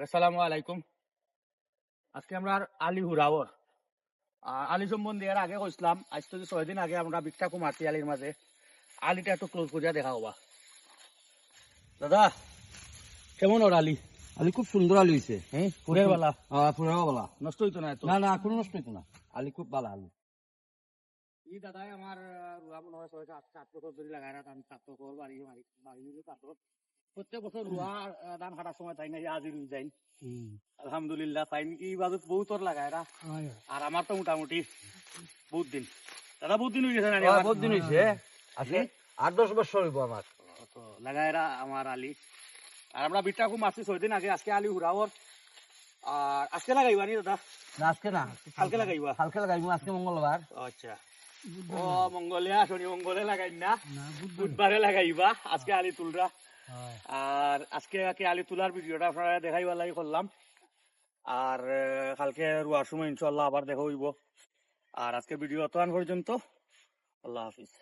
আসসালামু আলাইকুম। আজকে আমরা আলি হুরাওর আলি সম্বন্ধে এর আগে কইছিলাম, আজ তো 6 দিন আগে আমরা বিখ্যাত মারছি আলির মাঝে। আলিটা একটু ক্লোজ করিয়া দেখা হবা। দাদা কেমন ওর আলি? আলি খুব সুন্দর আলি হয়েছে। হ্যাঁ ফুরের বেলা পুরা বলা নষ্ট হইতো না তো? না না, কোনো নষ্ট হইতো না। আলি খুব ভালো আলু। এই দাদাই আমার রুয়া মনে হয় 6-7 বছর ধরে লাগাই না, আমি ছাত্র কর বাড়ি ছাত্র প্রত্যেক বছর রুয়া ধান কাটার সময় তাই না আজি রুই যাই। আলহামদুলিল্লাহ তাই কি বাজু বহুত ওর লাগাই না। আর আমার তো মোটামুটি বহুত দিন, দাদা বহুত দিন হয়ে গেছে না বহুত দিন হয়েছে, আছে 8-10 বছর হইব আমার লাগাইরা আমার আলি। আর আমরা বিটটা খুব মারছি 6 দিন আগে। আজকে আলি হুরাওর। আর আজকে লাগাইবা নি দাদা? না আজকে না, কালকে লাগাইবা? কালকে লাগাইবো। আজকে মঙ্গলবার। আচ্ছা, ও মঙ্গলে শনি মঙ্গলে লাগাই না, বুধবারে লাগাইবা। আজকে আলি তুলরা। আর আজকে আলি তোলার ভিডিওটা আপনারা দেখাইবার লাগি করলাম। আর কালকে রুয়ার সময় ইনশাল্লাহ আবার দেখা হইব। আর আজকে ভিডিও অতক্ষণ পর্যন্ত। আল্লাহ হাফিজ।